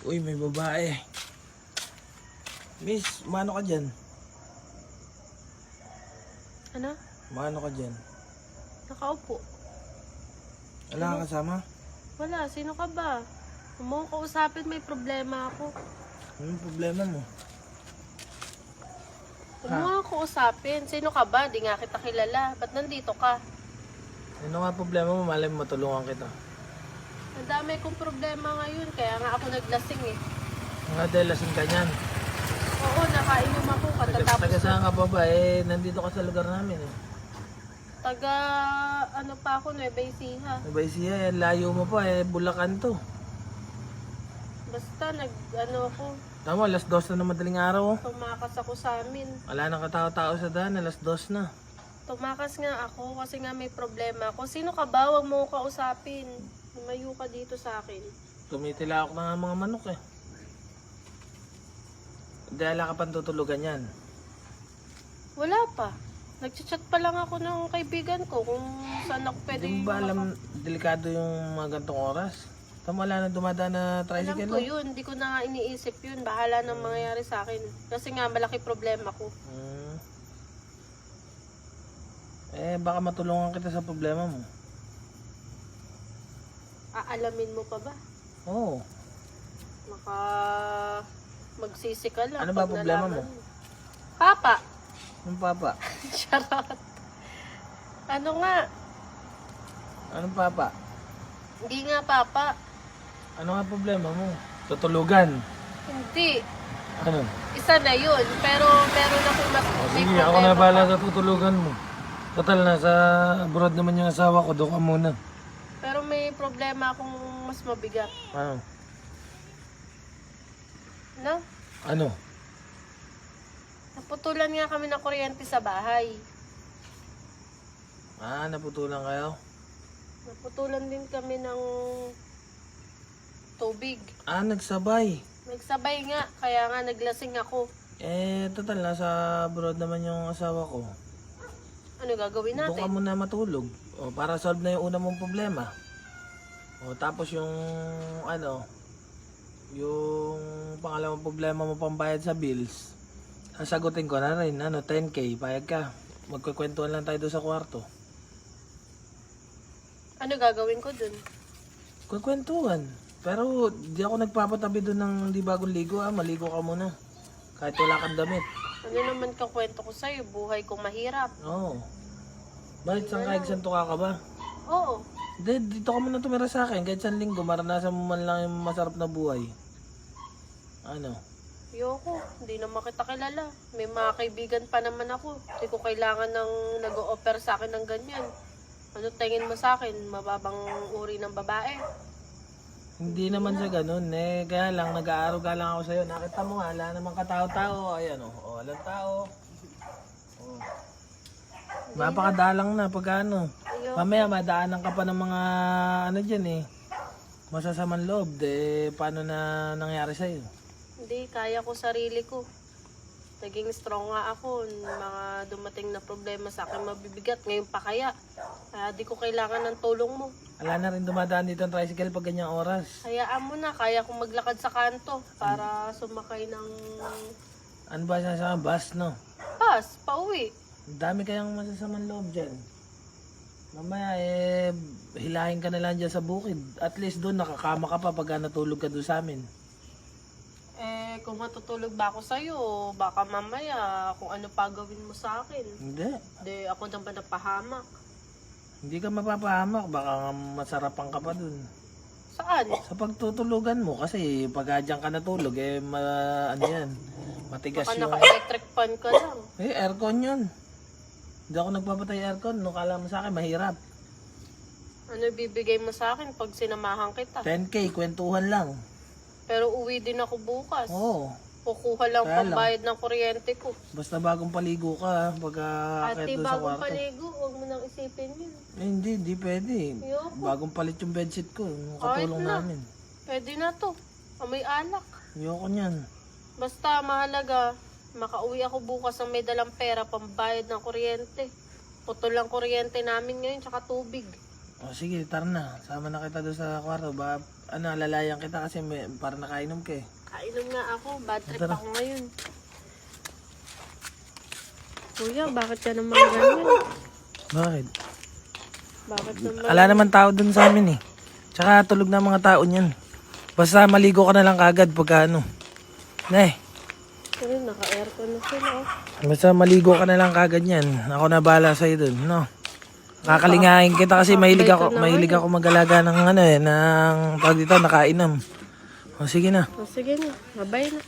Uy, may babae. Miss, mano ka dyan? Ano? Mano ka dyan? Nakaupo. Wala kang kasama? Wala, sino ka ba? Kung mo ko usapin, may problema ako. Anong problema mo? Kung mo ako usapin, sino ka ba? Di nga kita kilala. Ba't nandito ka? Ano nga problema mo? Malay mo matulungan kita. Ang dami kong problema ngayon, kaya nga ako naglasing eh. Nga dahil lasing ka niyan. Oo, nakainom ako katatapos. Taga saan ka pa ba? Eh, nandito ka sa lugar namin eh. Taga, ano pa ako, Nueva Ecija. Nabay siya, layo mo pa eh. Bulacan to. Basta nag-ano ako, Tama, alas 2 na madaling araw oh. tumakas ako sa amin. Wala nang katao-tao sa daan, alas 2 na. Tumakas nga ako kasi nga may problema ako. Sino ka ba? Huwag mo ko kausapin. Lumayo ka dito sa akin. Tumitila ako ng mga manok eh. Dahil ka pang tutulugan yan. Wala pa. Nagchat-chat pa lang ako ng kaibigan ko kung saan ako pwede. Hindi mo ba alam, delikado yung mga gantong oras? Tama, wala na dumadaan na Alam tricycle. ko yun, hindi ko na nga iniisip yun. Bahala nang mangyayari sa akin. Kasi nga, malaki problema ko. Eh, baka matulungan kita sa problema mo. Aalamin mo pa ba? Oo. Maka magsisi ka lang. Ano ba pag problema nalaman mo? Papa! Anong papa? Charot. Ano nga? Anong papa? Hindi nga papa. Ano nga problema mo? Tutulugan. Hindi. Ano? Isa na yun. Pero meron akong may Sige, ako na bahala sa tutulugan mo. Total, nasa abroad naman yung asawa ko. Doon ka muna. Pero may problema akong mas mabigat. Ano? No? Ano? Naputulan nga kami ng kuryente sa bahay. Ah, naputulan kayo? Naputulan din kami ng tubig. Ah, nagsabay. Nagsabay nga, kaya nga naglasing ako. Eh, total, nasa abroad naman yung asawa ko. Ano gagawin Doon ka natin? muna matulog. O, para solve na yung una mong problema. O, tapos yung, ano, yung pangalawang problema mo pambayad sa bills, sasagutin ko na rin, 10K, payag ka. Magkukwentuhan lang tayo doon sa kwarto. Ano gagawin ko dun? Kukwentuhan. Pero di ako nagpapatabi doon ng di bagong ligo maligo ka muna. Kahit wala kang damit. Ano naman kakwento ko sa'yo? Buhay kong mahirap. Oo. Bakit saan kahit santo ka ba? Oo. Dito ka muna tumira sa akin. Kahit saan linggo, maranasan mo man lang yung masarap na buhay. Ano? Ayoko. Hindi naman kita kilala. May mga kaibigan pa naman ako. Hindi ko kailangan ng nag-o-offer sa akin ng ganyan. Ano tingin mo sa akin? Mababang uri ng babae? Hindi naman sa ganun eh. Kaya lang, nag-aaruga lang ako sa'yo. Nakita mo nga, wala namang katao-tao. Ayan o, walang tao. Oh. Mapakadalang na pag ano. Ayoko. Mamaya madaanan ka pa ng mga ano dyan eh. Masasamang loob. Paano na nangyari sa'yo? Hindi, kaya ko sarili ko. Naging strong nga ako. Mga dumating na problema sa akin mabibigat. Ngayon pa kaya. Kaya di ko kailangan ng tulong mo. Wala na rin dumadaan dito ang tricycle pag ganyang oras. Hayaan mo na. Kaya kong maglakad sa kanto para sumakay ng Ano ba sa bus, no? bus, pauwi. Ang dami kayang masasamang loob dyan. Mamaya hilahin ka na lang dyan sa bukid. At least doon nakakama ka pa pag natulog ka doon sa amin. Kung matutulog ba ako sa'yo, baka mamaya kung ano pa gawin mo sa akin. Hindi. Di ako naman napahamak. Hindi ka mapapahamak. Baka nga masarapan ka pa doon. Saan? Sa pagtutulugan mo. Kasi pag dyan ka natulog, ano yan, matigas Baka yung... naka-electric fan ka lang. Aircon yun. Hindi ako nagpapatay aircon. No, kala mo sa akin, mahirap. Ano bibigay mo sa akin pag sinamahan kita? 10K, kwentuhan lang. Pero uwi din ako bukas. Oo. Kukuha lang Kaya lang. pambayad ng kuryente ko. Basta bagong paligo ka, pag Ate, doon sa bagong kwarto. paligo, huwag mo nang isipin yun. Hindi pwede. Ayoko. Bagong palit yung bedsheet ko. Yung Kahit katulong na. namin. Pwede na to. May alak. Ayoko niyan. Basta mahalaga, makauwi ako bukas ng may dalang pera pambayad ng kuryente. Putol lang kuryente namin ngayon, tsaka tubig. O sige, tara na. Sama na kita doon sa kwarto. lalayan kita kasi para nakainom ka eh. Kainom nga ako. Bad trip Tara. ako ngayon. Kuya, bakit ka naman ganyan? Bakit? Bakit naman? Ala naman tao dun sa amin eh. Tsaka tulog na mga tao niyan. Basta maligo ka na lang kagad pagka ano. Ne, Ayun, naka-aircon na sila. Oh. basta maligo ka na lang kagad yan. Ako na bahala sa'yo dun, no? Kakalingahin kita kasi mahilig ako mag-alaga ng ng tawag dito, nakainom. O sige na. Oh, sige na. Babay na.